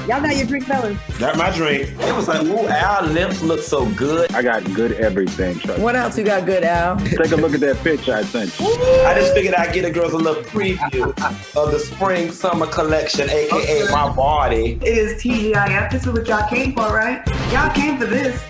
Y'all got your drink, fellas. Got my drink. It was like, ooh, our lips look so good. I got good everything. What else you got good, Al? Take a look at that picture I sent you. I just figured I'd get the girls a little preview of the spring summer collection, aka my body. It is TGIF. This is what y'all came for, right? Y'all came for this.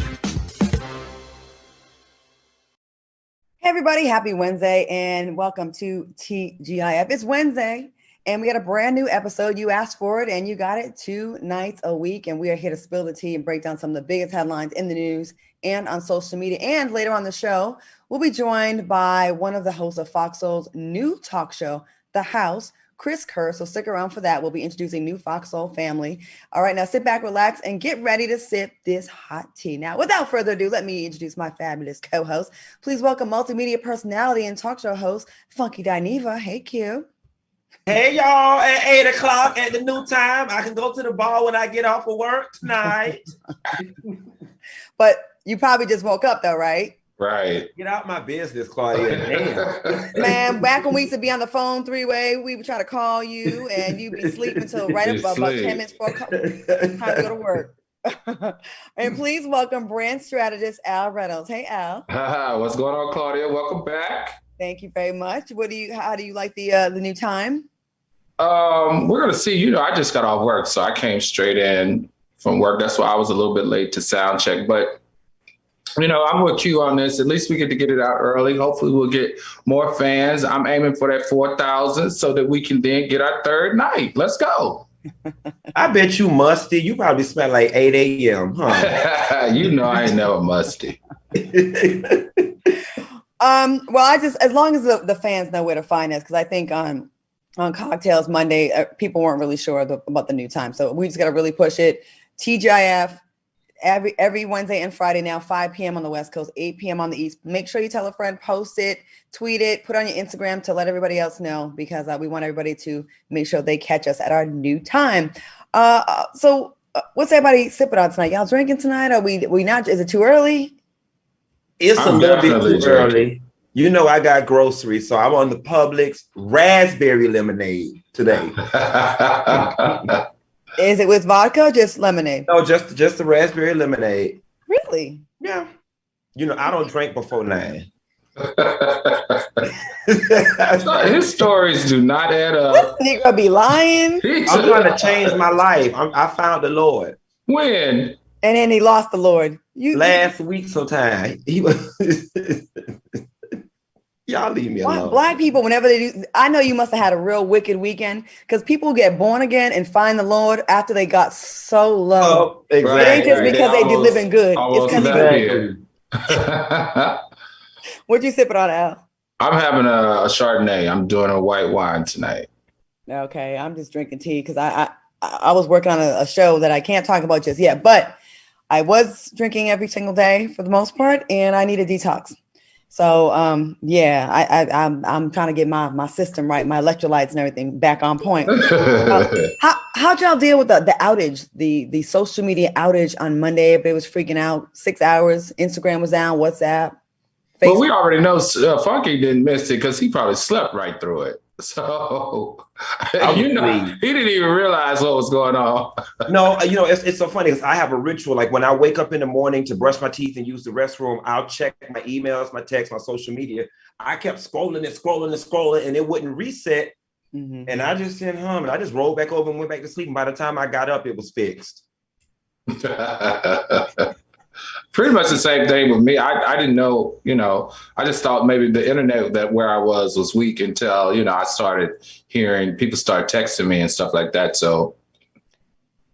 Hey everybody, happy Wednesday and welcome to TGIF. It's Wednesday and we got a brand new episode. You asked for it and you got it 2 nights a week. And we are here to spill the tea and break down some of the biggest headlines in the news and on social media. And later on the show, we'll be joined by one of the hosts of FOXSOUL's new talk show, The House, Chris Kerr. So stick around for that. We'll be introducing new FOXSOUL family. All right, now sit back, relax, and get ready to sip this hot tea. Now, without further ado, let me introduce my fabulous co-host. Please welcome multimedia personality and talk show host, Funky Dineva. Hey, Q. Hey, y'all, at 8 o'clock at the new time. I can go to the bar when I get off of work tonight. But you probably just woke up, though, right? Right. Get out my business, Claudia. Damn. Man, back when we used to be on the phone 3-way, we would try to call you and you'd be sleeping until right about 10 minutes before time to go to work. And please welcome brand strategist Al Reynolds. Hey, Al. What's going on, Claudia? Welcome back. Thank you very much. How do you like the new time? We're gonna see. I just got off work, so I came straight in from work. That's why I was a little bit late to sound check. But I'm with you on this. At least we get to get it out early. Hopefully, we'll get more fans. I'm aiming for that 4,000 so that we can then get our third night. Let's go. I bet you musty. You probably smell like 8 a.m., huh? I ain't never musty. Well, as long as the fans know where to find us, because I think on Cocktails Monday, people weren't really sure about the new time. So we just got to really push it. TGIF every Wednesday and Friday now, 5 p.m. on the West Coast, 8 p.m. on the East. Make sure you tell a friend, post it, tweet it, put on your Instagram to let everybody else know, because we want everybody to make sure they catch us at our new time. So what's everybody sipping on tonight? Y'all drinking tonight? Are we not? Is it too early? It's a little bit too early. I got groceries, so I'm on the Publix raspberry lemonade today. Is it with vodka or just lemonade? No, just the raspberry lemonade. Really? Yeah. I don't drink before 9. His stories do not add up. This nigga be lying. I'm trying to change my life. I found the Lord. When? And then he lost the Lord. Last week sometime. Y'all leave me alone. Black people, whenever they do, I know you must have had a real wicked weekend, because people get born again and find the Lord after they got so low. Oh, exactly. It ain't just because they did living good. It's because What you sipping on, Al? I'm having a Chardonnay. I'm doing a white wine tonight. Okay, I'm just drinking tea because I was working on a show that I can't talk about just yet, but I was drinking every single day for the most part, and I need a detox. So I'm trying to get my system right, my electrolytes and everything back on point. How'd y'all deal with the outage, the social media outage on Monday? Everybody was freaking out. 6 hours. Instagram was down. WhatsApp. Facebook. Well, we already know Funky didn't miss it because he probably slept right through it. So he didn't even realize what was going on. No, it's so funny because I have a ritual. Like when I wake up in the morning to brush my teeth and use the restroom, I'll check my emails, my texts, my social media. I kept scrolling and it wouldn't reset. Mm-hmm. And I just didn't hum, and I just rolled back over and went back to sleep. And by the time I got up, it was fixed. Pretty much the same thing with me. I didn't know, I just thought maybe the internet where I was weak until, I started hearing people start texting me and stuff like that. So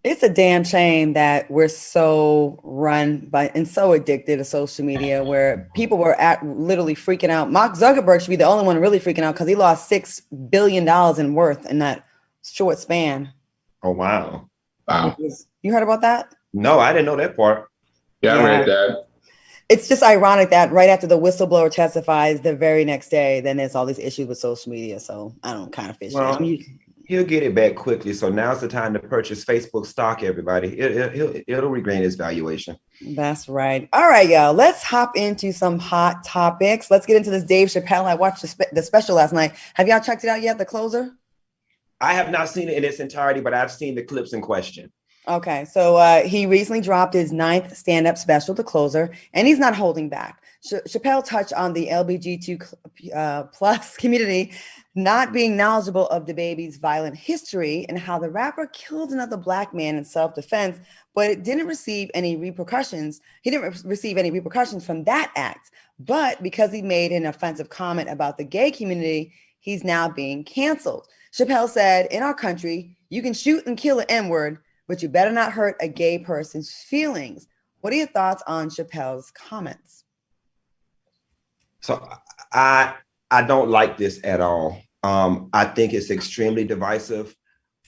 it's a damn shame that we're so run by and so addicted to social media, where people were literally freaking out. Mark Zuckerberg should be the only one really freaking out because he lost $6 billion in worth in that short span. Oh, wow. You heard about that? No, I didn't know that part. Yeah, I read that. It's just ironic that right after the whistleblower testifies, the very next day, then there's all these issues with social media. So I don't kind of fish. Well, he'll get it back quickly. So now's the time to purchase Facebook stock, everybody. It'll regain its valuation. That's right. All right, y'all. Let's hop into some hot topics. Let's get into this Dave Chappelle. I watched the special last night. Have y'all checked it out yet, The Closer? I have not seen it in its entirety, but I've seen the clips in question. Okay, so he recently dropped his 9th stand-up special, The Closer, and he's not holding back. Chappelle touched on the LGBTQ plus community not being knowledgeable of the baby's violent history and how the rapper killed another Black man in self-defense, but it didn't receive any repercussions. He didn't receive any repercussions from that act. But because he made an offensive comment about the gay community, he's now being canceled. Chappelle said, in our country, you can shoot and kill an N-word, but you better not hurt a gay person's feelings. What are your thoughts on Chappelle's comments? So I don't like this at all. I think it's extremely divisive.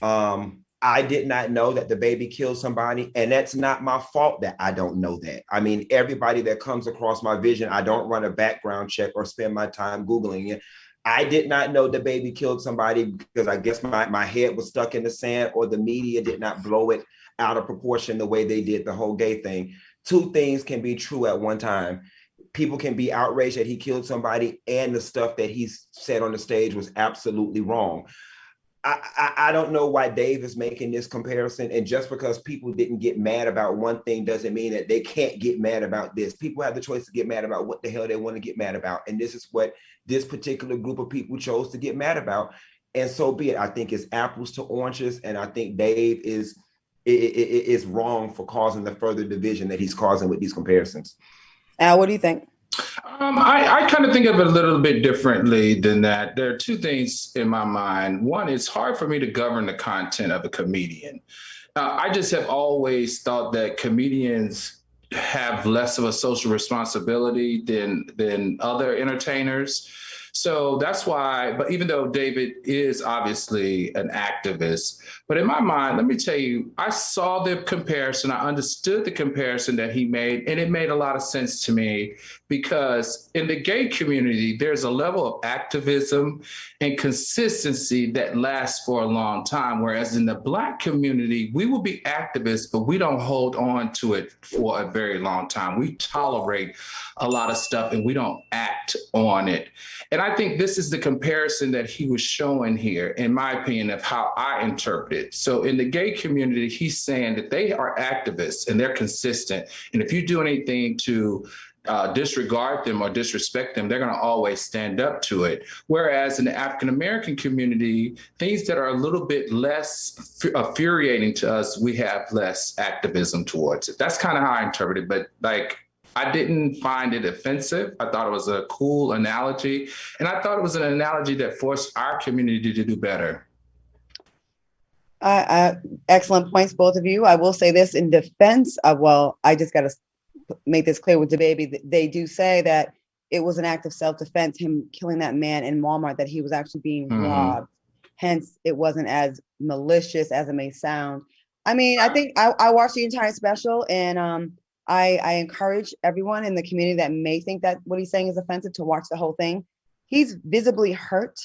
I did not know that the baby killed somebody, and that's not my fault that I don't know that. I mean, everybody that comes across my vision, I don't run a background check or spend my time Googling it. I did not know the baby killed somebody because I guess my head was stuck in the sand, or the media did not blow it out of proportion the way they did the whole gay thing. Two things can be true at one time. People can be outraged that he killed somebody, and the stuff that he said on the stage was absolutely wrong. I don't know why Dave is making this comparison. And just because people didn't get mad about one thing doesn't mean that they can't get mad about this. People have the choice to get mad about what the hell they want to get mad about. And this is what this particular group of people chose to get mad about. And so be it. I think it's apples to oranges. And I think Dave is wrong for causing the further division that he's causing with these comparisons. Al, what do you think? I kind of think of it a little bit differently than that. There are two things in my mind. One, it's hard for me to govern the content of a comedian. I just have always thought that comedians have less of a social responsibility than other entertainers. So that's why, but even though David is obviously an activist, but in my mind, let me tell you, I saw the comparison, I understood the comparison that he made, and it made a lot of sense to me because in the gay community, there's a level of activism and consistency that lasts for a long time. Whereas in the Black community, we will be activists, but we don't hold on to it for a very long time. We tolerate a lot of stuff and we don't act on it. And I think this is the comparison that he was showing here, in my opinion, of how I interpret it. So in the gay community, he's saying that they are activists and they're consistent. And if you do anything to disregard them or disrespect them, they're going to always stand up to it. Whereas in the African-American community, things that are a little bit less infuriating to us, we have less activism towards it. That's kind of how I interpret it. But like, I didn't find it offensive. I thought it was a cool analogy. And I thought it was an analogy that forced our community to do better. Excellent points, both of you. I will say this in defense of, well, I just got to make this clear with the baby. They do say that it was an act of self-defense, him killing that man in Walmart, that he was actually being robbed. Hence, it wasn't as malicious as it may sound. I mean, I think I watched the entire special, and I encourage everyone in the community that may think that what he's saying is offensive to watch the whole thing. He's visibly hurt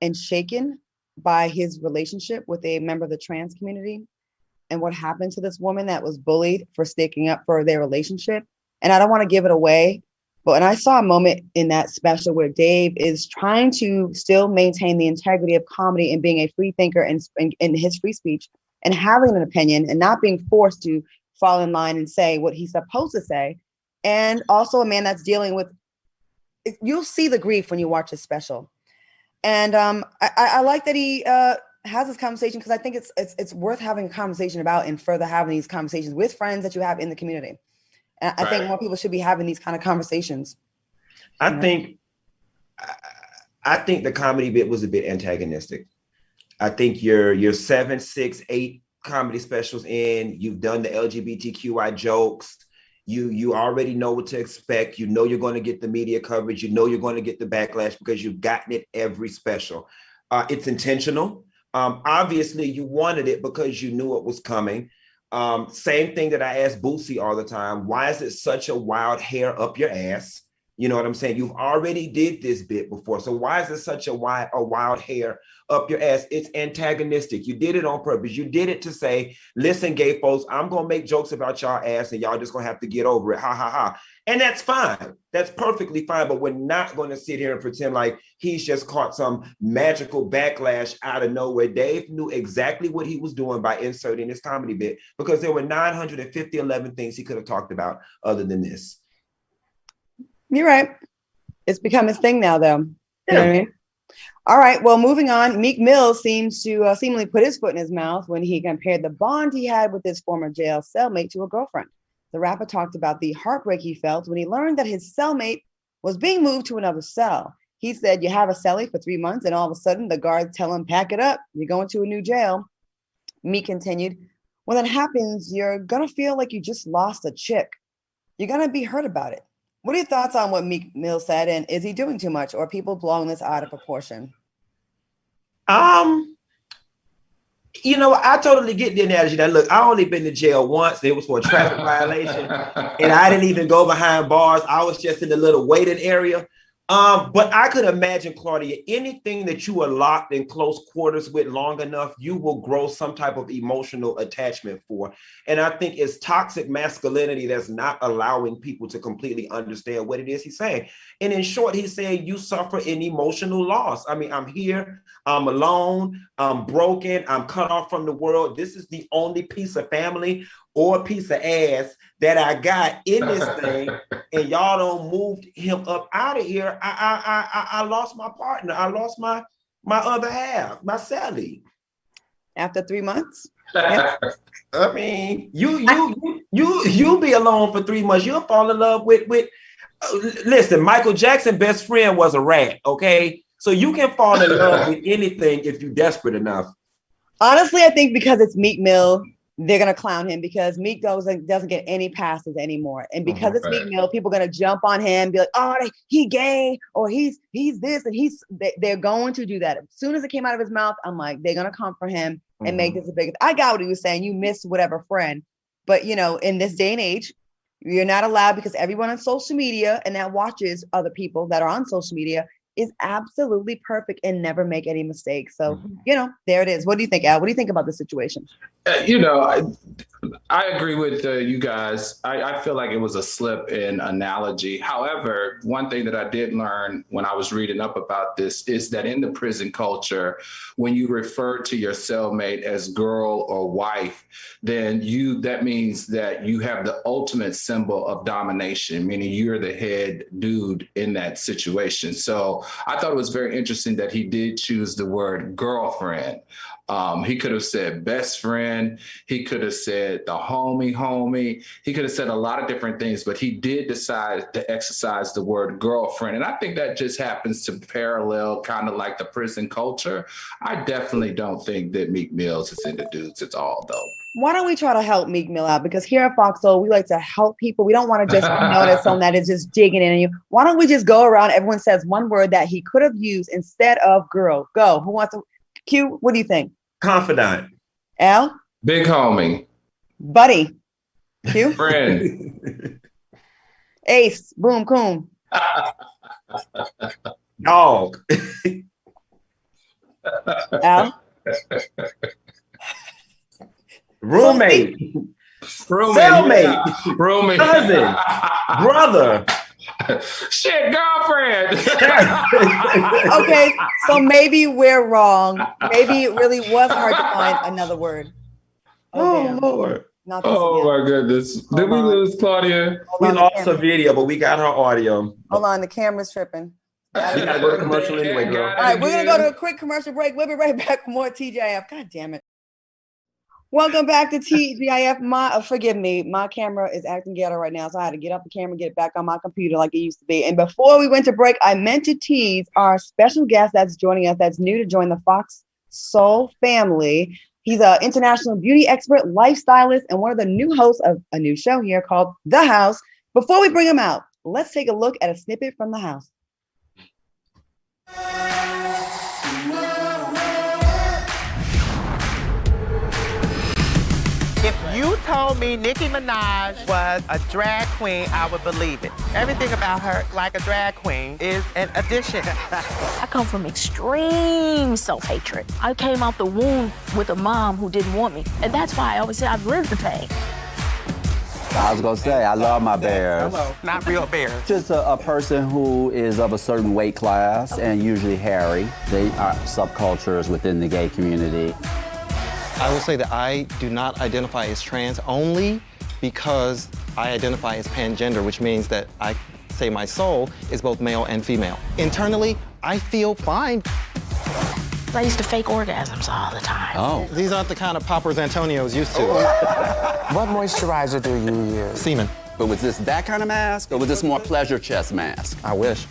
and shaken by his relationship with a member of the trans community and what happened to this woman that was bullied for sticking up for their relationship. And I don't want to give it away, but when I saw a moment in that special where Dave is trying to still maintain the integrity of comedy and being a free thinker and in his free speech and having an opinion and not being forced to fall in line and say what he's supposed to say. And also a man that's dealing with, you'll see the grief when you watch his special. And I like that he has this conversation because I think it's worth having a conversation about and further having these conversations with friends that you have in the community. And I think more people should be having these kind of conversations. I think the comedy bit was a bit antagonistic. I think you're 7, 6, 8 comedy specials in, you've done the LGBTQI jokes, you already know what to expect, you know you're going to get the media coverage, you know you're going to get the backlash because you've gotten it every special. It's intentional. Obviously you wanted it because you knew it was coming. Same thing that I ask Boosie all the time, why is it such a wild hair up your ass? You know what I'm saying? You've already did this bit before. So why is it such a wild hair up your ass? It's antagonistic. You did it on purpose. You did it to say, listen, gay folks, I'm going to make jokes about y'all ass and y'all just going to have to get over it. Ha, ha, ha. And that's fine. That's perfectly fine. But we're not going to sit here and pretend like he's just caught some magical backlash out of nowhere. Dave knew exactly what he was doing by inserting this comedy bit, because there were 950 things he could have talked about other than this. You're right. It's become his thing now, though. You know what I mean? All right. Well, moving on. Meek Mill seems to seemingly put his foot in his mouth when he compared the bond he had with his former jail cellmate to a girlfriend. The rapper talked about the heartbreak he felt when he learned that his cellmate was being moved to another cell. He said, you have a cellie for 3 months, and all of a sudden the guards tell him, pack it up. You're going to a new jail. Meek continued, when that happens, you're going to feel like you just lost a chick. You're going to be hurt about it. What are your thoughts on what Meek Mill said? And is he doing too much, or are people blowing this out of proportion? You know, I totally get the analogy. Now, look, I only been to jail once. It was for a traffic violation, and I didn't even go behind bars. I was just in the little waiting area. But I could imagine, Claudia, anything that you are locked in close quarters with long enough, you will grow some type of emotional attachment for. And I think it's toxic masculinity that's not allowing people to completely understand what it is he's saying. And in short, he's saying you suffer an emotional loss. I mean, I'm here, I'm alone, I'm broken, I'm cut off from the world. This is the only piece of family or piece of ass that I got in this thing, and y'all don't move him up out of here. I lost my partner. I lost my other half, my Sally. After 3 months? Yeah. I mean, you be alone for 3 months. You'll fall in love with. Listen, Michael Jackson's best friend was a rat. Okay, so you can fall in love with anything if you're desperate enough. Honestly, I think because it's Meek Mill, they're gonna clown him, because Meek doesn't get any passes anymore, and because it's Meek Mill, people are gonna jump on him, be like, "Oh, he gay," or he's this, and they're going to do that. As soon as it came out of his mouth, I'm like, they're gonna come for him and make this a big. I got what he was saying. You miss whatever friend, but you know, in this day and age, you're not allowed, because everyone on social media and that watches other people that are on social media is absolutely perfect and never make any mistakes. So, you know, there it is. What do you think, Al? What do you think about the situation? You know, I agree with you guys. I feel like it was a slip in analogy. However, one thing that I did learn when I was reading up about this is that in the prison culture, when you refer to your cellmate as girl or wife, then that means that you have the ultimate symbol of domination, meaning you're the head dude in that situation. So I thought it was very interesting that he did choose the word girlfriend. He could have said best friend. He could have said the homie. He could have said a lot of different things, but he did decide to exercise the word girlfriend. And I think that just happens to parallel kind of like the prison culture. I definitely don't think that Meek Mill is into dudes at all, though. Why don't we try to help Meek Mill out? Because here at FOXSOUL, we like to help people. We don't want to just notice someone that is just digging in on you. Why don't we just go around? Everyone says one word that he could have used instead of girl. Go. Who wants to? Q, what do you think? Confidant. Al? Big homie. Buddy. Q? Friend. Ace. Boom, coon. Dog. Al? Roommate. Cellmate. Yeah. Roommate. Cousin. Brother. Shit, girlfriend. Okay, so maybe we're wrong. Maybe it really was hard to find another word. Oh Lord. Not this Oh again. my goodness. Did we lose Claudia? We lost her video, but we got her audio. Hold on, the camera's tripping. We gotta go to commercial anyway, girl. All right, we're gonna go to a quick commercial break. We'll be right back with more TGIF. God damn it. Welcome back to TGIF. Forgive me, my camera is acting ghetto right now, so I had to get off the camera and get it back on my computer like it used to be. And before we went to break, I meant to tease our special guest that's joining us, that's new to join the FOXSOUL family. He's an international beauty expert, lifestylist, and one of the new hosts of a new show here called The House. Before we bring him out, let's take a look at a snippet from The House. If you told me Nicki Minaj was a drag queen, I would believe it. Everything about her, like a drag queen, is an addition. I come from extreme self-hatred. I came out the womb with a mom who didn't want me. And that's why I always say I've lived the pain. I was gonna say, I love my bears. Hello. Not real bears. Just a person who is of a certain weight class and usually hairy. They are subcultures within the gay community. I will say that I do not identify as trans only because I identify as pangender, which means that I say my soul is both male and female. Internally, I feel fine. I used to fake orgasms all the time. Oh. These aren't the kind of poppers Antonio's used to. What moisturizer do you use? Semen. But was this that kind of mask, or was this more pleasure chest mask? I wish.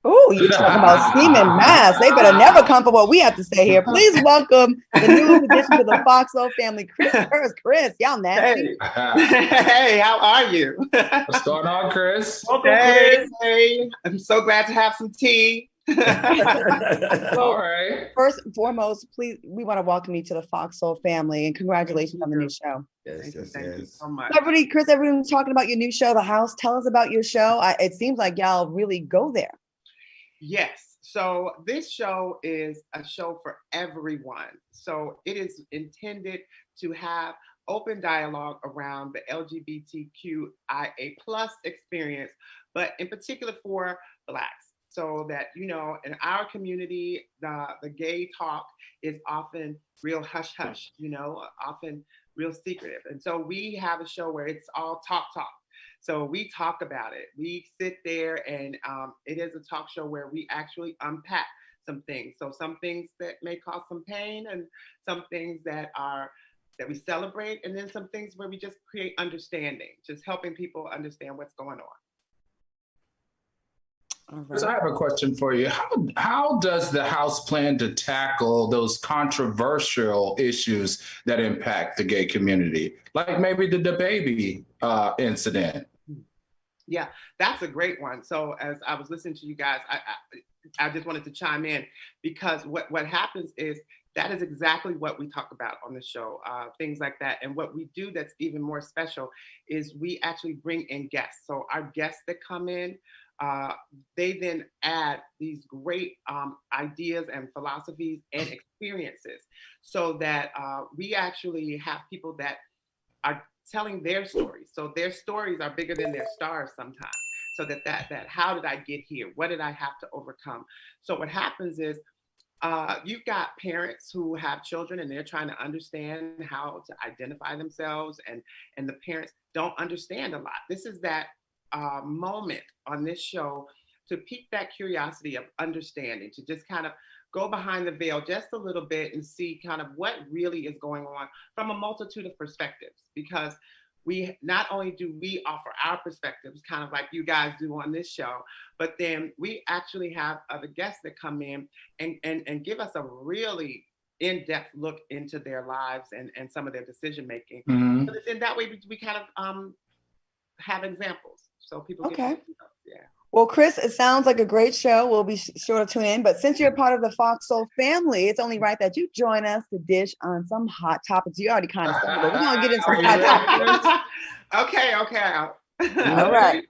Ooh, you talking about semen mask. They better never come for what we have to say here. Please welcome the newest addition to the FOXSOUL family, Chris. Chris, y'all nasty. Hey, how are you? What's going on, Chris? Hey, I'm so glad to have some tea. All right. First and foremost, please, we want to welcome you to the FOXSOUL family and congratulations on the new show. Yes. Thank you so much. Chris, everyone's talking about your new show, The House. Tell us about your show. It seems like y'all really go there. Yes. So this show is a show for everyone. So it is intended to have open dialogue around the LGBTQIA+ experience, but in particular for Blacks. So that, you know, in our community, the gay talk is often real hush-hush, you know, often real secretive. And so we have a show where it's all talk. So we talk about it. We sit there and it is a talk show where we actually unpack some things. So some things that may cause some pain and some things that we celebrate, and then some things where we just create understanding, just helping people understand what's going on. Right. So I have a question for you. How does the House plan to tackle those controversial issues that impact the gay community, like maybe the baby incident? Yeah, that's a great one. So as I was listening to you guys, I just wanted to chime in because what happens is that is exactly what we talk about on the show, things like that. And what we do that's even more special is we actually bring in guests. So our guests that come in, they then add these great ideas and philosophies and experiences so that we actually have people that are telling their stories. So their stories are bigger than their stars sometimes. So that how did I get here? What did I have to overcome? So what happens is you've got parents who have children and they're trying to understand how to identify themselves, and the parents don't understand a lot. This is that moment on this show to pique that curiosity of understanding, to just kind of go behind the veil just a little bit and see kind of what really is going on from a multitude of perspectives. Because we not only do we offer our perspectives, kind of like you guys do on this show, but then we actually have other guests that come in and give us a really in-depth look into their lives and some of their decision making. Mm-hmm. So then that way we kind of have examples. So people Okay. Yeah. Well, Chris, it sounds like a great show. We'll be sure to tune in. But since you're part of the FOXSOUL family, it's only right that you join us to dish on some hot topics. You already kind of started, but we're going to get into some hot topics. Okay. All right.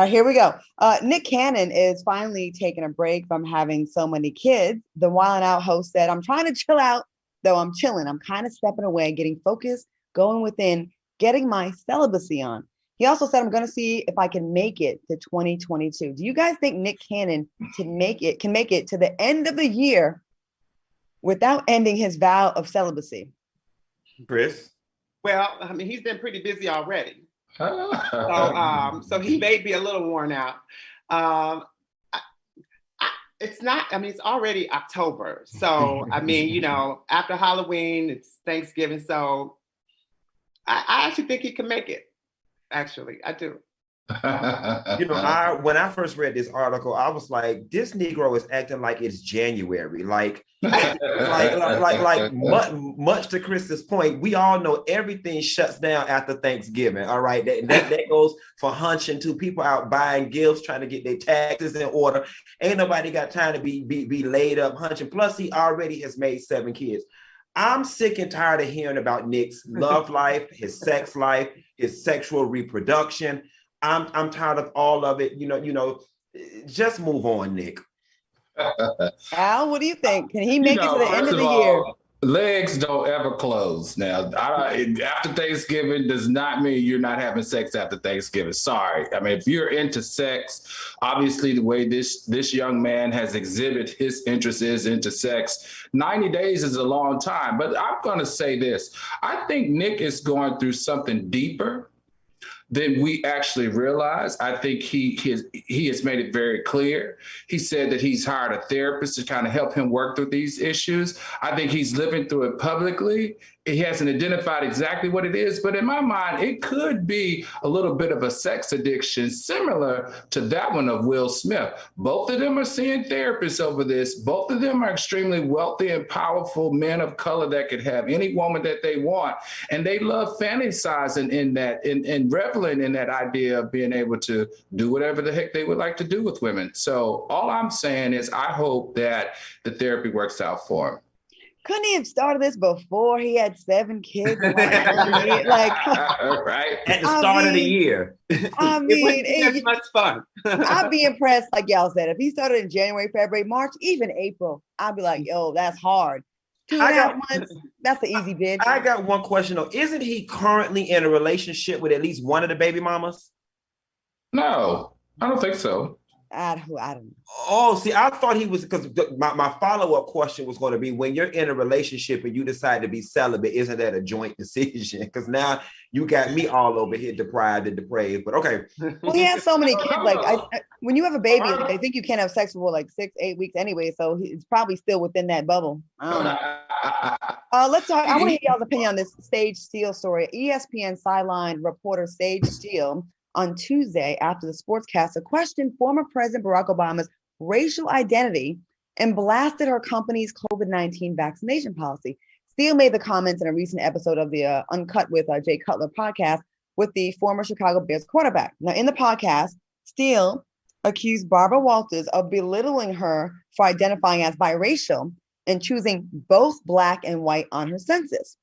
Here we go. Nick Cannon is finally taking a break from having so many kids. The Wild 'N Out host said, "I'm trying to chill out, though I'm chilling. I'm kind of stepping away, getting focused, going within, getting my celibacy on." He also said, "I'm going to see if I can make it to 2022. Do you guys think Nick Cannon can make it to the end of the year without ending his vow of celibacy? Chris? Well, I mean, he's been pretty busy already. So he may be a little worn out. It's already October. So, I mean, you know, after Halloween, it's Thanksgiving. So I actually think he can make it. Actually, I do. You know, when I first read this article, I was like, this Negro is acting like it's January. Like much to Chris's point, we all know everything shuts down after Thanksgiving. All right. That goes for hunching to people out buying gifts, trying to get their taxes in order. Ain't nobody got time to be laid up hunching. Plus, he already has made 7 kids. I'm sick and tired of hearing about Nick's love life, his sex life, his sexual reproduction. I'm tired of all of it. Just move on, Nick. Al, what do you think? Can he make it to the end of the year? Legs don't ever close. Now, after Thanksgiving does not mean you're not having sex after Thanksgiving. Sorry. I mean, if you're into sex, obviously the way this young man has exhibited his interest is into sex, 90 days is a long time. But I'm going to say this. I think Nick is going through something deeper than we actually realize. I think he has made it very clear. He said that he's hired a therapist to kind of help him work through these issues. I think he's living through it publicly. He hasn't identified exactly what it is, but in my mind, it could be a little bit of a sex addiction similar to that one of Will Smith. Both of them are seeing therapists over this. Both of them are extremely wealthy and powerful men of color that could have any woman that they want. And they love fantasizing in that and reveling in that idea of being able to do whatever the heck they would like to do with women. So all I'm saying is I hope that the therapy works out for him. Couldn't he have started this before he had 7 kids? Right at the start of the year. I mean, it's much fun. I'd be impressed, like y'all said, if he started in January, February, March, even April. I'd be like, yo, that's hard. 2.5 months, that's an easy bid. I got one question though. Isn't he currently in a relationship with at least one of the baby mamas? No, I don't think so. I don't know. Oh, see, I thought he was, because my follow-up question was going to be, when you're in a relationship and you decide to be celibate, isn't that a joint decision? Because now you got me all over here deprived and depraved, but okay. Well, he has so many kids. Like, when you have a baby, I think you can't have sex for like 6-8 weeks anyway, so it's probably still within that bubble. I don't know. Let's talk. I want to hear y'all's opinion on this Sage Steele story. ESPN sideline reporter Sage Steele on Tuesday, after the sportscaster questioned former President Barack Obama's racial identity and blasted her company's COVID-19 vaccination policy. Steele made the comments in a recent episode of the Uncut with Jay Cutler podcast with the former Chicago Bears quarterback. Now, in the podcast, Steele accused Barbara Walters of belittling her for identifying as biracial and choosing both Black and white on her census.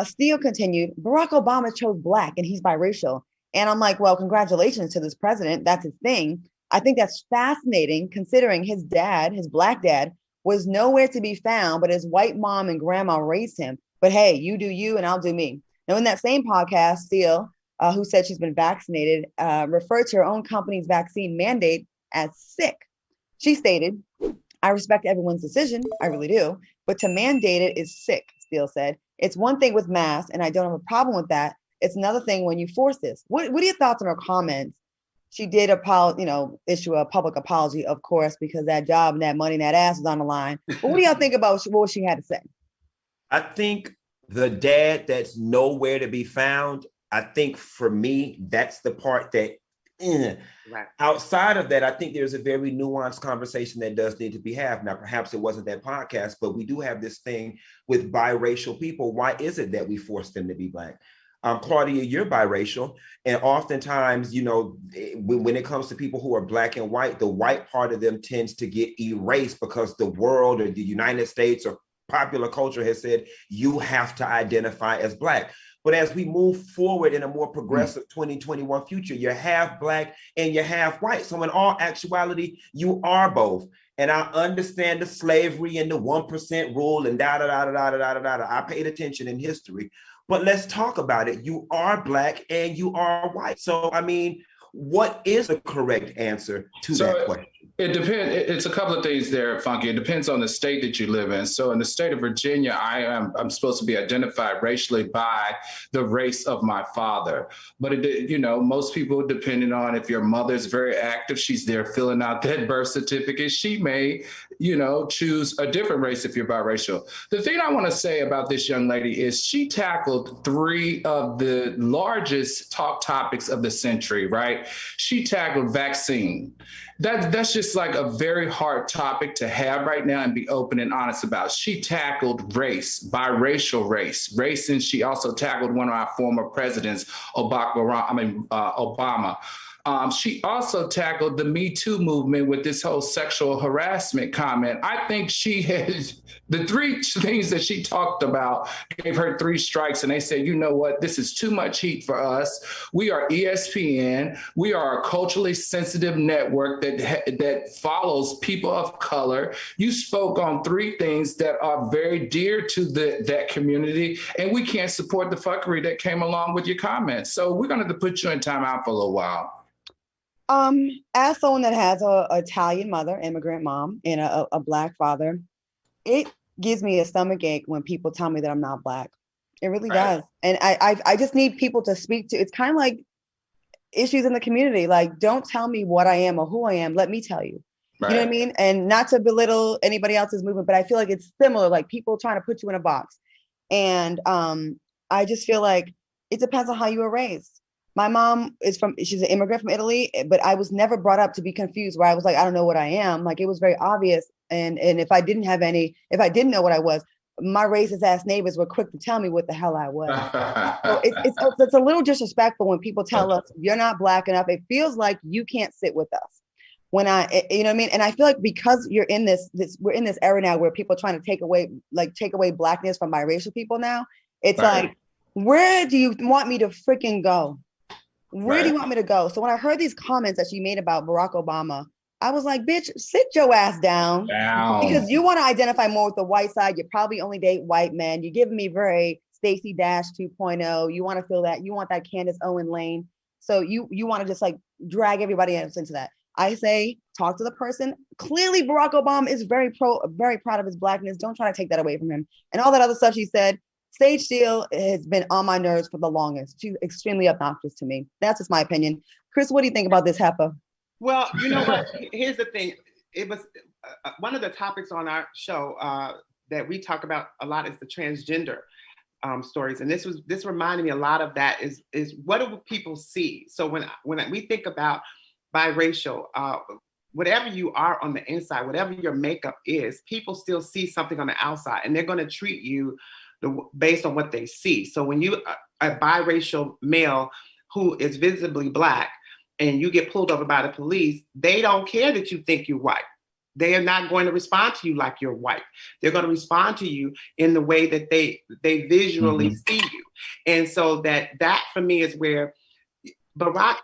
Steele continued, Barack Obama chose Black and he's biracial. And I'm like, well, congratulations to this president. That's his thing. I think that's fascinating considering his dad, his Black dad, was nowhere to be found, but his white mom and grandma raised him. But hey, you do you and I'll do me. Now, in that same podcast, Steele, who said she's been vaccinated, referred to her own company's vaccine mandate as sick. She stated, I respect everyone's decision. I really do. But to mandate it is sick, Steele said. It's one thing with masks, and I don't have a problem with that. It's another thing when you force this. What are your thoughts on her comments? She did issue a public apology, of course, because that job and that money and that ass is on the line. But what do y'all think about what she had to say? I think the dad that's nowhere to be found, I think for me, that's the part that, right. Outside of that, I think there's a very nuanced conversation that does need to be had. Now, perhaps it wasn't that podcast, but we do have this thing with biracial people. Why is it that we force them to be Black? Claudia, you're biracial. And oftentimes, when it comes to people who are Black and white, the white part of them tends to get erased because the world or the United States or popular culture has said, you have to identify as Black. But as we move forward in a more progressive 2021 future, you're half Black and you're half white. So in all actuality, you are both. And I understand the slavery and the 1% rule and I paid attention in history. But let's talk about it. You are Black and you are white. So, I mean, what is the correct answer to that question? It depends. It's a couple of things there, Funky. It depends on the state that you live in. So in the state of Virginia, I'm supposed to be identified racially by the race of my father. But, most people, depending on if your mother's very active, she's there filling out that birth certificate, she may, choose a different race if you're biracial. The thing I want to say about this young lady is she tackled 3 of the largest talk topics of the century, right? She tackled vaccine. That's just like a very hard topic to have right now and be open and honest about. She tackled race, biracial race, and she also tackled one of our former presidents, Obama. She also tackled the Me Too movement with this whole sexual harassment comment. I think she has, the three things that she talked about gave her 3 strikes, and they said, you know what, this is too much heat for us. We are ESPN. We are a culturally sensitive network that follows people of color. You spoke on 3 things that are very dear to that community, and we can't support the fuckery that came along with your comments. So we're going to put you in timeout for a little while. As someone that has a Italian mother, immigrant mom, and a Black father, it gives me a stomach ache when people tell me that I'm not Black. It really does. And I just need people to speak to. It's kind of like issues in the community. Like, don't tell me what I am or who I am. Let me tell you. You know what I mean? And not to belittle anybody else's movement, but I feel like it's similar, like people trying to put you in a box. And I just feel like it depends on how you were raised. My mom she's an immigrant from Italy, but I was never brought up to be confused where I was like, I don't know what I am. Like, it was very obvious. And if I didn't know what I was, my racist ass neighbors were quick to tell me what the hell I was. So it's a little disrespectful when people tell us you're not Black enough. It feels like you can't sit with us. You know what I mean? And I feel like because you're in we're in this era now where people are trying to take away Blackness from biracial people now. It's like, where do you want me to freaking go? Where do you want me to go? So when I heard these comments that she made about Barack Obama, I was like, bitch, sit your ass down. Because you want to identify more with the white side. You probably only date white men. You're giving me very Stacey Dash 2.0. You want to feel that. You want that Candace Owen lane. So you want to just like drag everybody else into that. I say, talk to the person. Clearly, Barack Obama is very proud of his Blackness. Don't try to take that away from him. And all that other stuff she said. Sage Steele has been on my nerves for the longest. She's extremely obnoxious to me. That's just my opinion. Chris, what do you think about this heifer? Well, you know what? Here's the thing. It was one of the topics on our show that we talk about a lot is the transgender stories. And this reminded me a lot of that is what do people see? So when we think about biracial, whatever you are on the inside, whatever your makeup is, people still see something on the outside, and they're going to treat you based on what they see. So when you a biracial male who is visibly Black and you get pulled over by the police, they don't care that you think you're white. They are not going to respond to you like you're white. They're going to respond to you in the way that they visually see you. And so that for me is where Barack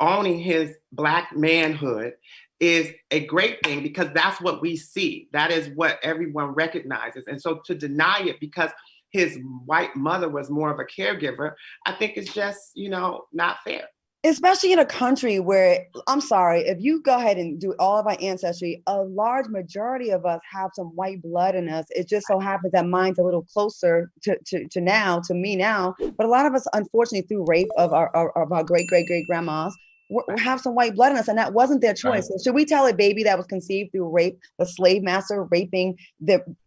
owning his Black manhood is a great thing, because that's what we see. That is what everyone recognizes. And so to deny it because his white mother was more of a caregiver, I think it's just, not fair. Especially in a country where, I'm sorry, if you go ahead and do all of our ancestry, a large majority of us have some white blood in us. It just so happens that mine's a little closer to me now. But a lot of us, unfortunately, through rape of our great grandmas, we have some white blood in us, and that wasn't their choice. So should we tell a baby that was conceived through rape, the slave master raping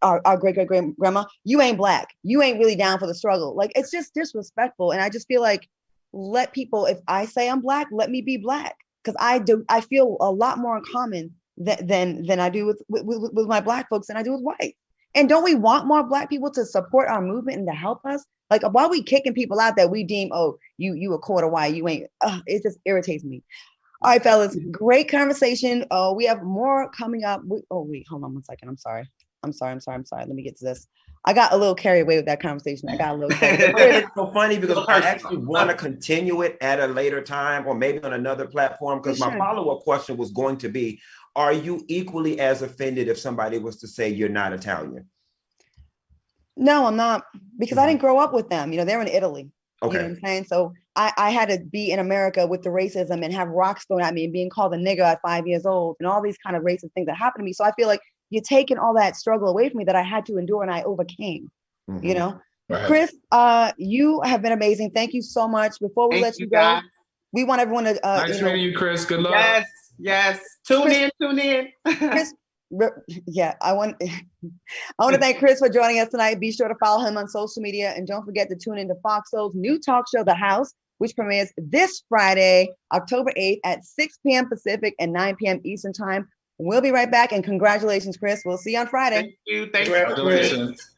our great grandma, you ain't Black, you ain't really down for the struggle? Like, it's just disrespectful. And I just feel like, let people, if I say I'm Black, let me be Black, because I feel a lot more in common than I do with my Black folks than I do with white. And don't we want more Black people to support our movement and to help us? Like, why are we kicking people out that we deem, you a quarter white, you ain't, it just irritates me. All right, fellas, great conversation. We have more coming up. Wait, hold on one second. I'm sorry. Let me get to this. I got a little carried away with that conversation. It's so funny because I actually want to continue it at a later time or maybe on another platform, because my follow-up question was going to be, are you equally as offended if somebody was to say you're not Italian? No, I'm not, because I didn't grow up with them. They're in Italy. Okay. You know what I'm saying? So I had to be in America with the racism and have rocks thrown at me and being called a nigger at 5 years old and all these kind of racist things that happened to me. So I feel like you're taking all that struggle away from me that I had to endure and I overcame, Right. Chris, you have been amazing. Thank you so much. Before we let you go, we want everyone to nice meeting you, Chris. Good luck. Yes. Tune in. Chris, I want to thank Chris for joining us tonight. Be sure to follow him on social media, and don't forget to tune into FOXSOUL's new talk show, The House, which premieres this Friday, October 8th at 6 p.m. Pacific and 9 p.m. Eastern Time. We'll be right back, and congratulations, Chris. We'll see you on Friday. Thank you. Congratulations.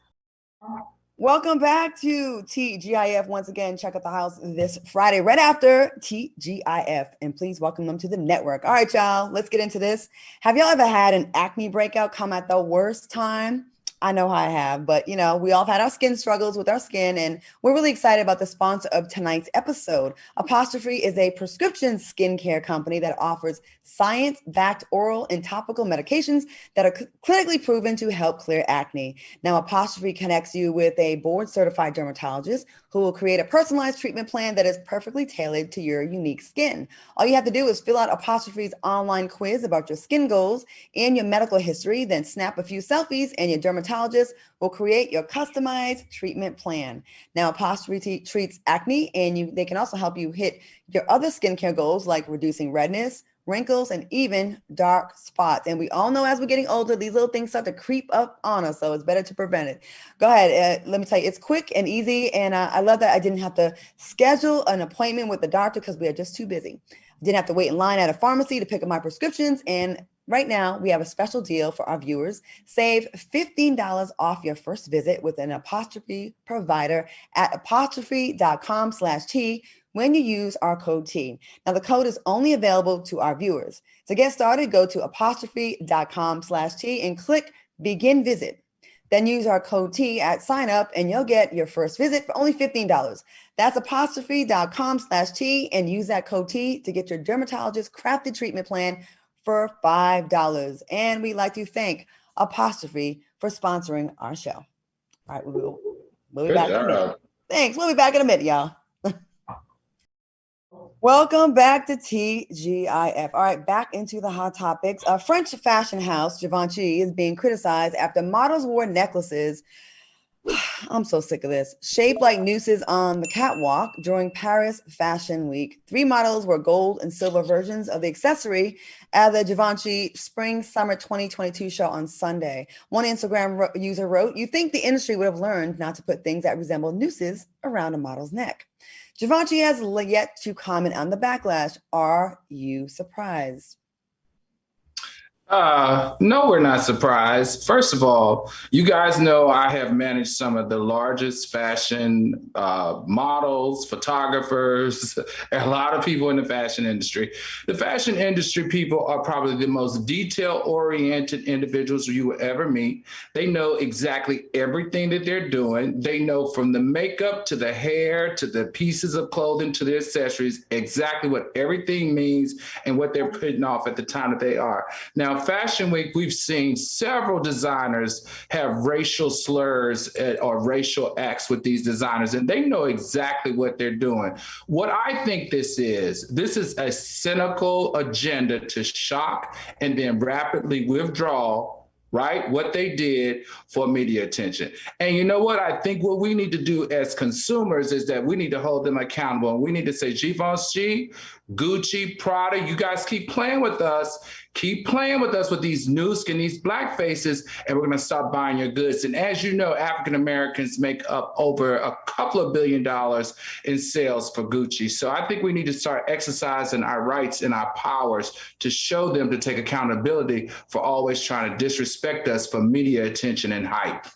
Welcome back to TGIF. Once again, check out the house this Friday, right after TGIF. And please welcome them to the network. All right, y'all, let's get into this. Have y'all ever had an acne breakout come at the worst time? I know how I have, but you know, we all have had our skin struggles with our skin, and we're really excited about the sponsor of tonight's episode. Apostrophe is a prescription skincare company that offers science-backed oral and topical medications that are clinically proven to help clear acne. Now, Apostrophe connects you with a board-certified dermatologist who will create a personalized treatment plan that is perfectly tailored to your unique skin. All you have to do is fill out Apostrophe's online quiz about your skin goals and your medical history, then snap a few selfies, and your dermatologist will create your customized treatment plan. Now, Apostrophe treats acne, and they can also help you hit your other skincare goals like reducing redness, wrinkles, and even dark spots. And we all know as we're getting older, these little things start to creep up on us, so it's better to prevent it. Go ahead. Let me tell you, it's quick and easy, and I love that I didn't have to schedule an appointment with the doctor because we are just too busy. I didn't have to wait in line at a pharmacy to pick up my prescriptions, and right now, we have a special deal for our viewers. Save $15 off your first visit with an Apostrophe provider at apostrophe.com/T when you use our code T. Now, the code is only available to our viewers. To get started, go to apostrophe.com/T and click Begin Visit. Then use our code T at sign up and you'll get your first visit for only $15. That's apostrophe.com/T and use that code T to get your dermatologist crafted treatment plan for $5. And we'd like to thank Apostrophe for sponsoring our show. All right, we'll be back in a minute. Thanks. We'll be back in a minute, y'all. Welcome back to TGIF. All right, back into the hot topics. A French fashion house, Givenchy, is being criticized after models wore necklaces. I'm so sick of this. Shaped like nooses on the catwalk during Paris Fashion Week. 3 models were gold and silver versions of the accessory at the Givenchy Spring Summer 2022 show on Sunday. One Instagram user wrote, "You think the industry would have learned not to put things that resemble nooses around a model's neck." Givenchy has yet to comment on the backlash. Are you surprised? No, we're not surprised. First of all, you guys know I have managed some of the largest fashion models, photographers, a lot of people in the fashion industry. The fashion industry people are probably the most detail-oriented individuals you will ever meet. They know exactly everything that they're doing. They know from the makeup to the hair to the pieces of clothing to the accessories exactly what everything means and what they're putting off at the time that they are. Now, Fashion Week, we've seen several designers have racial slurs or racial acts with these designers, and they know exactly what they're doing. What I think this is a cynical agenda to shock and then rapidly withdraw, right? What they did for media attention. And you know what? I think what we need to do as consumers is that we need to hold them accountable. And we need to say, Givenchy, Gucci, Prada, you guys keep playing with us. Keep playing with us with these new skin, these black faces, and we're going to stop buying your goods. And as you know, African Americans make up over a couple of $1 billion in sales for Gucci. So I think we need to start exercising our rights and our powers to show them to take accountability for always trying to disrespect us for media attention and hype.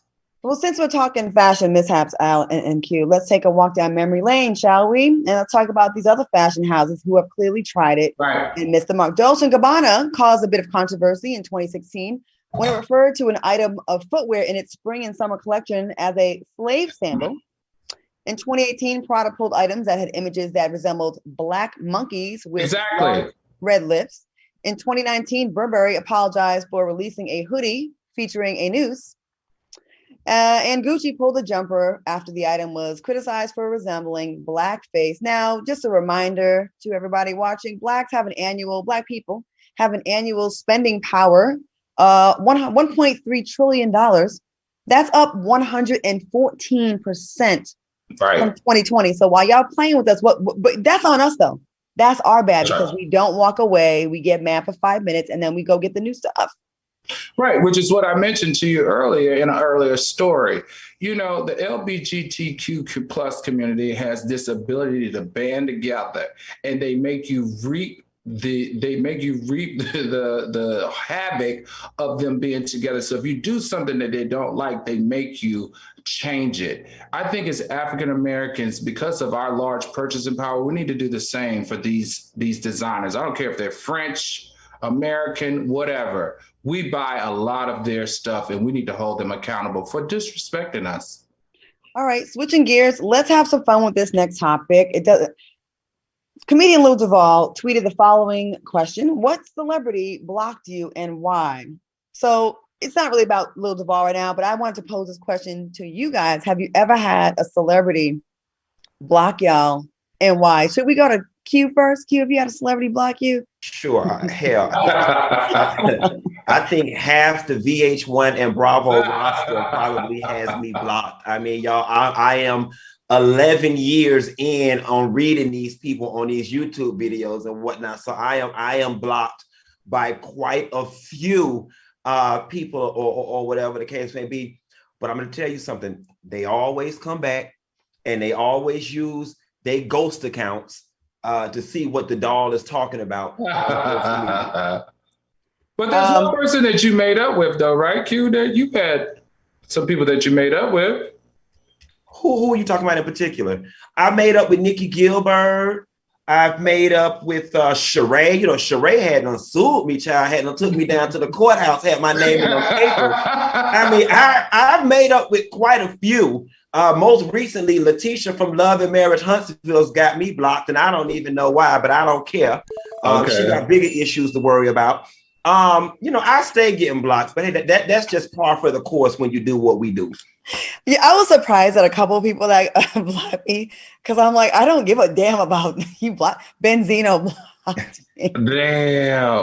Well, since we're talking fashion mishaps, Al and Q, let's take a walk down memory lane, shall we? And let's talk about these other fashion houses who have clearly tried it and missed the mark. Dolce & Gabbana caused a bit of controversy in 2016 when it referred to an item of footwear in its spring and summer collection as a slave sandal. In 2018, Prada pulled items that had images that resembled black monkeys with large red lips. In 2019, Burberry apologized for releasing a hoodie featuring a noose. And Gucci pulled a jumper after the item was criticized for resembling blackface. Now, just a reminder to everybody watching, Black people have an annual spending power, $1.3 trillion. That's up 114% from 2020. So while y'all playing with us, but that's on us though. That's our bad because we don't walk away. We get mad for 5 minutes and then we go get the new stuff. Right, which is what I mentioned to you earlier in an earlier story. You know, the LGBTQ plus community has this ability to band together and they make you they make you reap the havoc of them being together. So if you do something that they don't like, they make you change it. I think as African Americans, because of our large purchasing power, we need to do the same for these designers. I don't care if they're French, American, whatever. We buy a lot of their stuff, and we need to hold them accountable for disrespecting us. All right, switching gears, let's have some fun with this next topic. Comedian Lil Duval tweeted the following question: what celebrity blocked you and why? So it's not really about Lil Duval right now, but I wanted to pose this question to you guys. Have you ever had a celebrity block y'all and why? Should we go to Q first? Q, if you had a celebrity block you? Sure. Hell, I think half the VH1 and Bravo roster probably has me blocked. I mean, y'all, I am 11 years in on reading these people on these YouTube videos and whatnot. So I am blocked by quite a few people or whatever the case may be. But I'm going to tell you something. They always come back and they always use their ghost accounts to see what the doll is talking about. But there's one person that you made up with, though, right, Q? That you had some people that you made up with. Who are you talking about in particular? I made up with Nikki Gilbert. I've made up with Sheree. You know, Sheree hadn't sued me, child. Hadn't took me down to the courthouse, had my name in the paper. I mean, I've made up with quite a few. Most recently, Letitia from Love and Marriage Huntsville's got me blocked, and I don't even know why, but I don't care. She got bigger issues to worry about. You know, I stay getting blocked, but hey, that's just par for the course when you do what we do. Yeah, I was surprised at a couple of people that blocked me because I'm like, I don't give a damn about you. Benzino blocked me. Damn.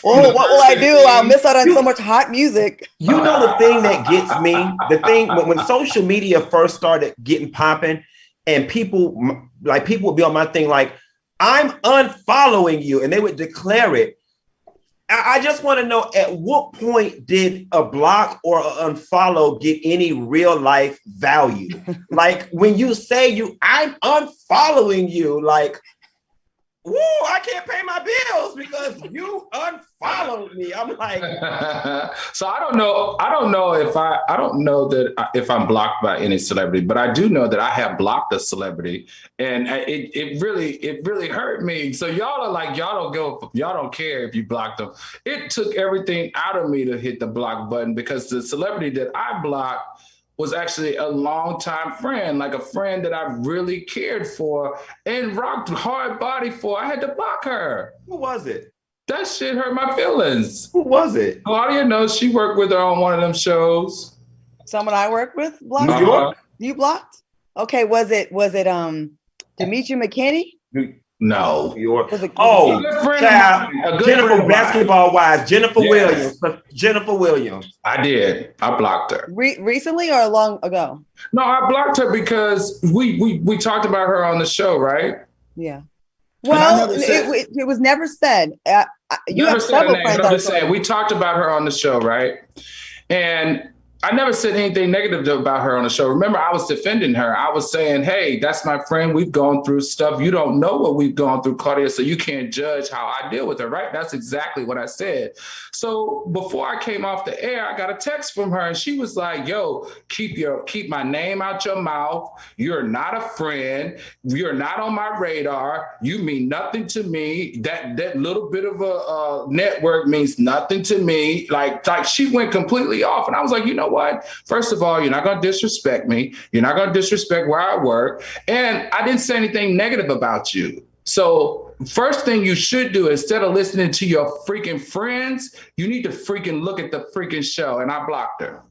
Well, what will I do? I'll miss out on so much hot music. You know the thing that gets me? The thing when social media first started getting popping, and people would be on my thing like, I'm unfollowing you, and they would declare it. I just want to know, at what point did a block or an unfollow get any real life value? Like when you say I'm unfollowing you, like, woo, I can't pay my bills because you unfollowed me. I'm like, so I don't know if I'm blocked by any celebrity, but I do know that I have blocked a celebrity, and it really hurt me. So y'all are like, y'all don't care if you blocked them. It took everything out of me to hit the block button because the celebrity that I blocked was actually a longtime friend, like a friend that I really cared for and rocked hard body for. I had to block her. Who was it? That shit hurt my feelings. Who was it? Claudia knows. She worked with her on one of them shows. Someone I work with blocked New York? You blocked? Okay, was it Demetri McKinney? No. Was it Jennifer basketball wise, Jennifer Williams. I did. I blocked her. Recently or long ago? No, I blocked her because we talked about her on the show, right? Yeah. Well, it was never said. You have several friends. I'm just saying, we talked about her on the show, right? And I never said anything negative about her on the show. Remember, I was defending her. I was saying, hey, that's my friend. We've gone through stuff. You don't know what we've gone through, Claudia, so you can't judge how I deal with her, right? That's exactly what I said. So before I came off the air, I got a text from her, and she was like, yo, keep my name out your mouth. You're not a friend. You're not on my radar. You mean nothing to me. That little bit of a network means nothing to me. Like she went completely off, and I was like, you know what? First of all, you're not going to disrespect me. You're not going to disrespect where I work. And I didn't say anything negative about you. So first thing you should do, instead of listening to your freaking friends, you need to freaking look at the freaking show. And I blocked her.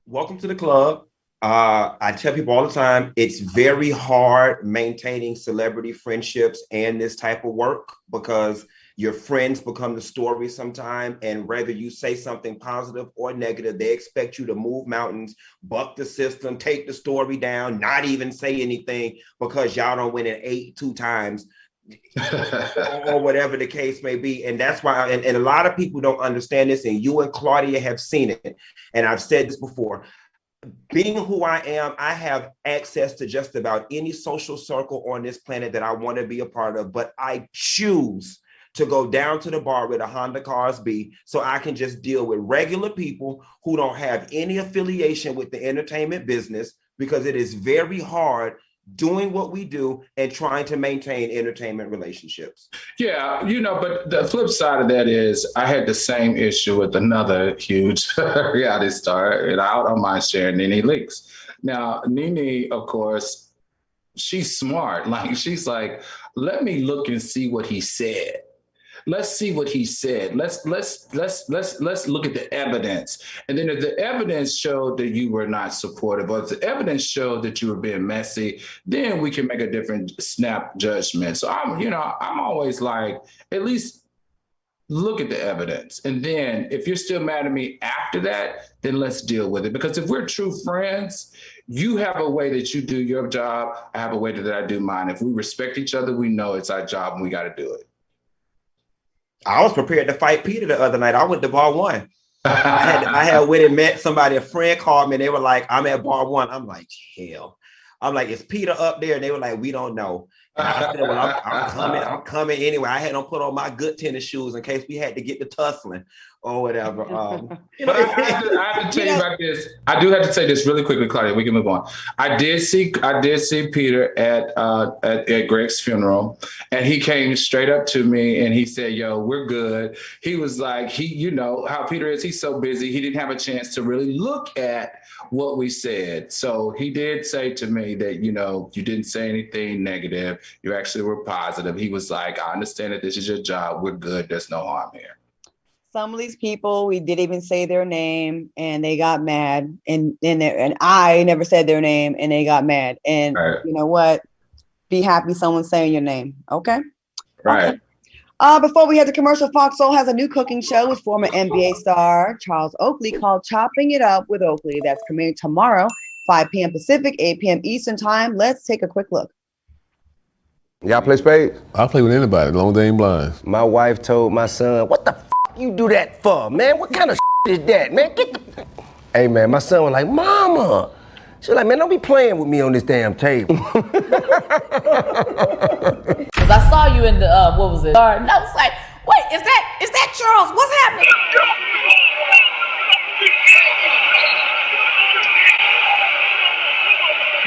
Welcome to the club. I tell people all the time, it's very hard maintaining celebrity friendships and this type of work because your friends become the story sometime, and whether you say something positive or negative, they expect you to move mountains, buck the system, take the story down, not even say anything because y'all don't win it 82 times or whatever the case may be. And that's why, and a lot of people don't understand this, and you and Claudia have seen it. And I've said this before, being who I am, I have access to just about any social circle on this planet that I want to be a part of, but I choose to go down to the bar with a Honda Cars B so I can just deal with regular people who don't have any affiliation with the entertainment business, because it is very hard doing what we do and trying to maintain entertainment relationships. Yeah, but the flip side of that is I had the same issue with another huge reality star, and I don't mind sharing, Nene Leakes. Now, Nene, of course, she's smart. Like, she's like, let me look and see what he said. Let's see what he said. Let's look at the evidence. And then if the evidence showed that you were not supportive, or if the evidence showed that you were being messy, then we can make a different snap judgment. So I'm always like, at least look at the evidence. And then if you're still mad at me after that, then let's deal with it. Because if we're true friends, you have a way that you do your job. I have a way that I do mine. If we respect each other, we know it's our job and we got to do it. I was prepared to fight Peter the other night. I went to bar one. I had went and met somebody. A friend called me and they were like, I'm at bar one. I'm like, hell. I'm like, is Peter up there? And they were like, we don't know. And I said, well, I'm coming anyway. I had them put on my good tennis shoes in case we had to get the tussling or whatever. But I have to tell you about this. I do have to say this really quickly, Claudia. We can move on. I did see Peter at Greg's funeral, and he came straight up to me and he said, "Yo, we're good." He was like, you know how Peter is. He's so busy. He didn't have a chance to really look at what we said. So he did say to me that, you didn't say anything negative. You actually were positive. He was like, I understand that this is your job. We're good. There's no harm here. Some of these people, we didn't even say their name and they got mad. And I never said their name and they got mad. And You know what? Be happy someone's saying your name. Okay? Right. Okay. Before we head to commercial, FOXSOUL has a new cooking show with former NBA star Charles Oakley called Chopping It Up with Oakley. That's premiering tomorrow, 5 p.m. Pacific, 8 p.m. Eastern time. Let's take a quick look. Y'all play spades? I'll play with anybody, as long as they ain't blind. My wife told my son, what the you do that for, man? What kind of is that, man? Get the... Hey, man, my son was like, Mama. She was like, man, don't be playing with me on this damn table. Cause I saw you in the, what was it? And I was like, wait, is that Charles? What's happening?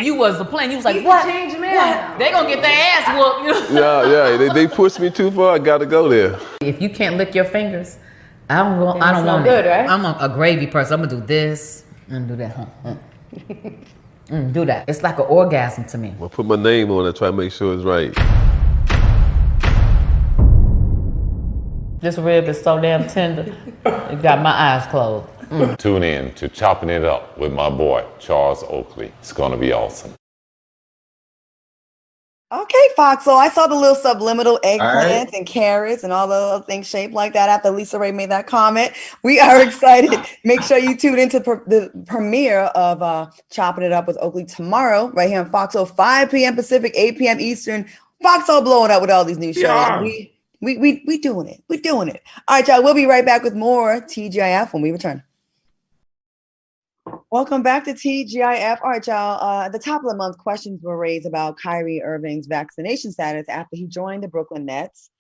You was the plan. You was like, what? Change man. They gonna get their ass whooped. Yeah. They pushed me too far. I gotta go there. If you can't lick your fingers, I don't want good, it. right? I'm a gravy person. I'm gonna do this and do that. Do that. It's like an orgasm to me. I'll put my name on it, try to make sure it's right. This rib is so damn tender. It got my eyes closed. Tune in to Chopping It Up with my boy, Charles Oakley. It's gonna be awesome. Okay, FOXSOUL. I saw the little subliminal eggplants and carrots and all the other things shaped like that after Lisa Ray made that comment. We are excited. Make sure you tune into the premiere of Chopping It Up with Oakley tomorrow, right here on FOXSOUL, 5 p.m. Pacific, 8 p.m. Eastern. FOXSOUL blowing up with all these new shows. Yeah. We doing it. We're doing it. All right, y'all. We'll be right back with more TGIF when we return. Welcome back to TGIF. All right, y'all. At the top of the month, questions were raised about Kyrie Irving's vaccination status after he joined the Brooklyn Nets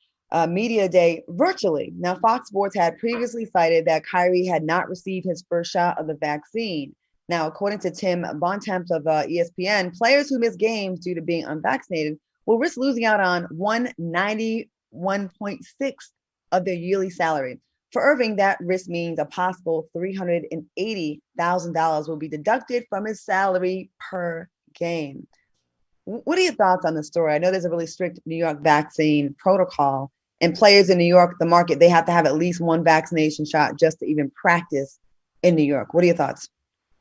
media day virtually. Now, Fox Sports had previously cited that Kyrie had not received his first shot of the vaccine. Now, according to Tim Bontemps of ESPN, players who miss games due to being unvaccinated will risk losing out on $191.6 of their yearly salary. For Irving, that risk means a possible $380,000 will be deducted from his salary per game. What are your thoughts on the story? I know there's a really strict New York vaccine protocol, and players in New York, the market, they have to have at least one vaccination shot just to even practice in New York. What are your thoughts?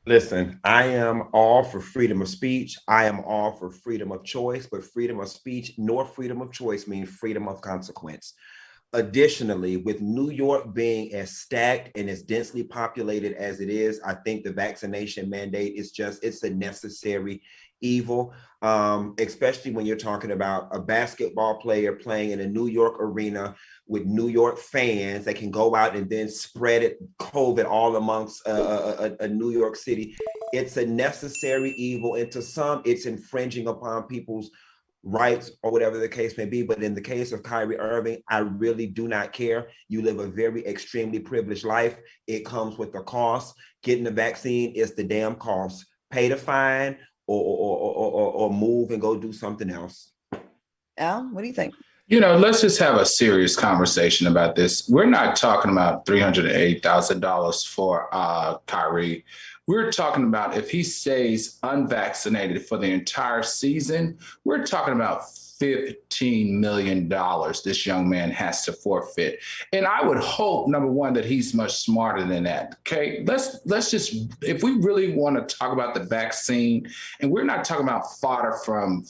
Listen, I am all for freedom of speech. I am all for freedom of choice, but freedom of speech nor freedom of choice mean freedom of consequence. Additionally, with New York being as stacked and as densely populated as it is, I think the vaccination mandate is it's a necessary evil, especially when you're talking about a basketball player playing in a New York arena with New York fans that can go out and then spread it, COVID all amongst a New York City. It's a necessary evil, and to some, it's infringing upon people's rights or whatever the case may be. But in the case of Kyrie Irving, I really do not care. You live a very extremely privileged life. It comes with a cost. Getting the vaccine is the damn cost. Pay the fine or move and go do something else. Al, what do you think? Let's just have a serious conversation about this. We're not talking about $380,000 for Kyrie. We're talking about if he stays unvaccinated for the entire season, we're talking about $15 million this young man has to forfeit. And I would hope, number one, that he's much smarter than that. Okay, let's just, if we really want to talk about the vaccine, and we're not talking about fodder from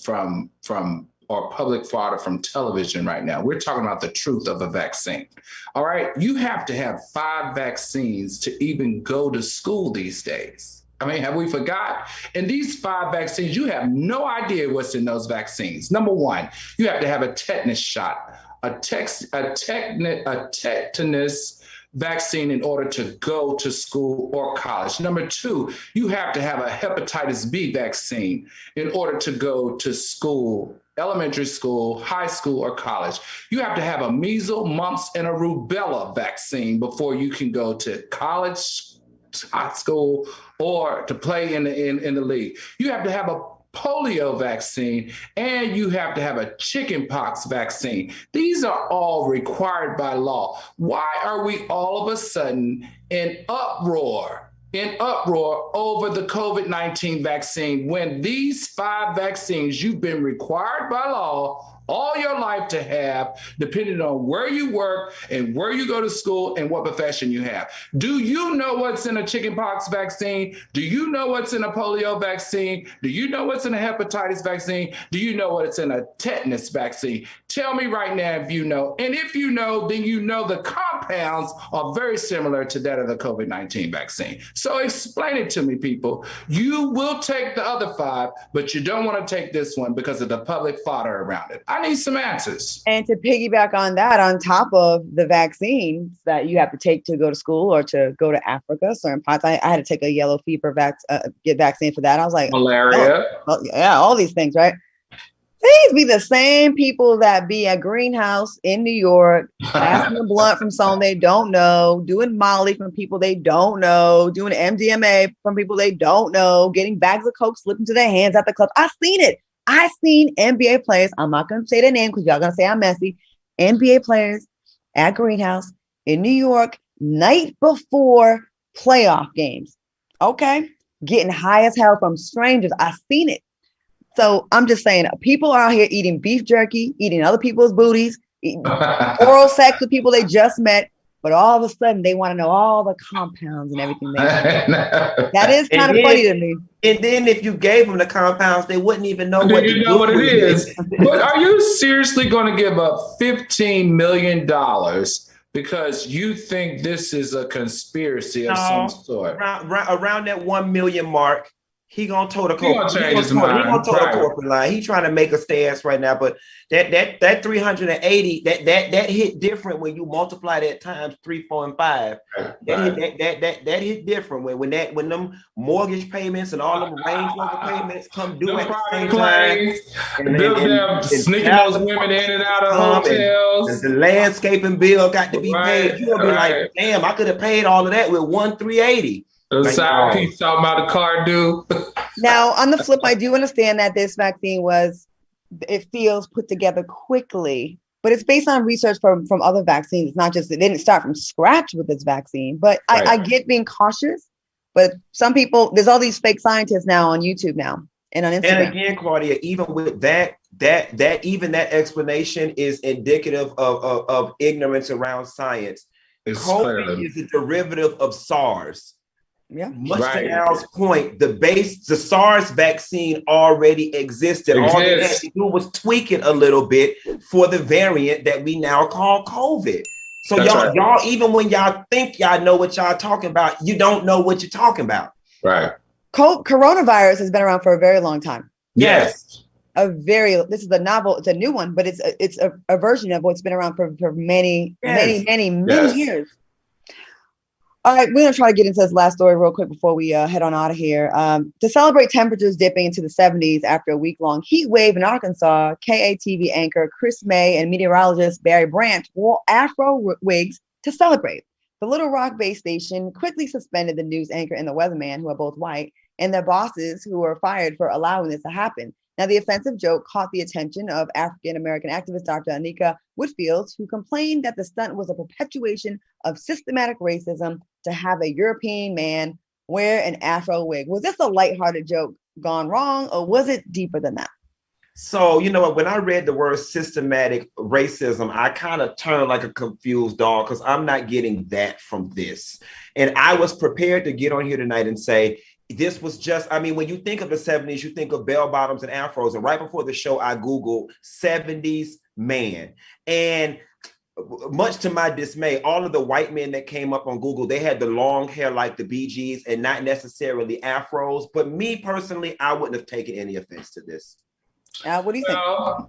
or public fodder from television right now. We're talking about the truth of a vaccine. All right, you have to have 5 vaccines to even go to school these days. I mean, have we forgot? And these 5 vaccines, you have no idea what's in those vaccines. Number one, you have to have a tetanus shot, a tetanus vaccine in order to go to school or college. Number 2, you have to have a hepatitis B vaccine in order to go to school, elementary school, high school, or college. You have to have a measles, mumps, and a rubella vaccine before you can go to college, high school, or to play in the league. You have to have a polio vaccine, and you have to have a chickenpox vaccine. These are all required by law. Why are we all of a sudden in uproar over the COVID-19 vaccine when these 5 vaccines you've been required by law all your life to have, depending on where you work and where you go to school and what profession you have? Do you know what's in a chickenpox vaccine? Do you know what's in a polio vaccine? Do you know what's in a hepatitis vaccine? Do you know what's in a tetanus vaccine? Tell me right now if you know. And if you know, then you know the compounds are very similar to that of the COVID-19 vaccine. So explain it to me, people. You will take the other 5, but you don't want to take this one because of the public fodder around it. I need some answers. And to piggyback on that, on top of the vaccines that you have to take to go to school or to go to Africa, certain parts, I had to take a yellow fever get vaccine for that. I was like, malaria. Oh, yeah, all these things, right? These be the same people that be at Greenhouse in New York, passing a blunt from someone they don't know, doing Molly from people they don't know, doing MDMA from people they don't know, getting bags of Coke slipped into their hands at the club. I've seen it. I've seen NBA players, I'm not going to say their name because y'all going to say I'm messy, NBA players at Greenhouse in New York, night before playoff games. Okay. Getting high as hell from strangers. I've seen it. So I'm just saying, people are out here eating beef jerky, eating other people's booties, oral sex with people they just met, but all of a sudden they want to know all the compounds and everything. That is kind of funny to me. And then if you gave them the compounds, they wouldn't even know what you know what it is. But are you seriously going to give up $15 million because you think this is a conspiracy of some sort? Around that 1 million mark. He gonna toe the corporate line. He trying to make a stance right now, but that 380 that hit different when you multiply that times 3, 4, and 5. That hit different when them mortgage payments and all them Range Rover payments come due at the same time. And sneaking those women in and out of hotels. The landscaping bill got to be paid. You'll be like, damn, I could have paid all of that with 380. The side piece talking about the car due. Now, on the flip, I do understand that this vaccine it feels put together quickly, but it's based on research from other vaccines. It's not just, it didn't start from scratch with this vaccine, but I get being cautious. But some people, there's all these fake scientists now on YouTube now and on Instagram. And again, Claudia, even with that explanation is indicative of ignorance around science. COVID is a derivative of SARS. Yeah. Much to Al's point, the SARS vaccine already existed. All they had to do was tweak it a little bit for the variant that we now call COVID. So y'all, even when y'all think y'all know what y'all talking about, you don't know what you're talking about. Right. Coronavirus has been around for a very long time. Yes. This is a novel, it's a new one, but it's a version of what's been around for many years. All right, we're gonna try to get into this last story real quick before we head on out of here. To celebrate temperatures dipping into the 70s after a week-long heat wave in Arkansas, KATV anchor Chris May and meteorologist Barry Branch wore afro wigs to celebrate. The Little Rock-based station quickly suspended the news anchor and the weatherman, who are both white, and their bosses, who were fired for allowing this to happen. Now, the offensive joke caught the attention of African-American activist Dr. Anika Whitfield, who complained that the stunt was a perpetuation of systematic racism to have a European man wear an afro wig. Was this a lighthearted joke gone wrong, or was it deeper than that? So, you know what, when I read the word systematic racism, I kind of turned like a confused dog because I'm not getting that from this. And I was prepared to get on here tonight and say, this was just, I mean, when you think of the 70s, you think of bell bottoms and afros. And right before the show, I Googled 70s man. And much to my dismay, all of the white men that came up on Google, they had the long hair like the Bee Gees and not necessarily afros. But me personally, I wouldn't have taken any offense to this. What do you think?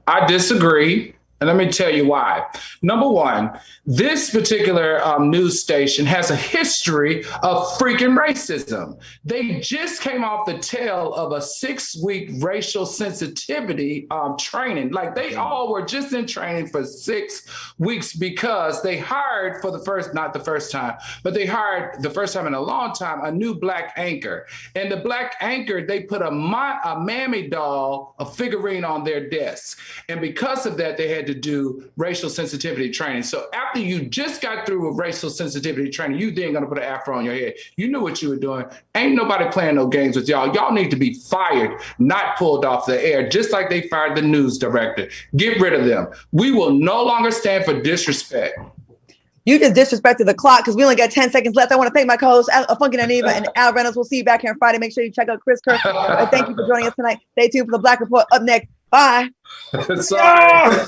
I disagree. And let me tell you why. Number one, this particular news station has a history of freaking racism. They just came off the tail of a 6-week racial sensitivity training. Like they all were just in training for 6 weeks because they hired for the first, not the first time, but they hired the first time in a long time, a new black anchor. And the black anchor, they put a mammy doll, a figurine on their desk. And because of that, they had to do racial sensitivity training. So after you just got through with racial sensitivity training, you then gonna put an afro on your head. You knew what you were doing. Ain't nobody playing no games with y'all. Y'all need to be fired, not pulled off the air, just like they fired the news director. Get rid of them. We will no longer stand for disrespect. You just disrespected the clock because we only got 10 seconds left. I want to thank my co-hosts, Funky Naniva and Al Reynolds. We'll see you back here on Friday. Make sure you check out Chris Kirk. Thank you for joining us tonight. Stay tuned for the Black Report up next. Bye. Sorry.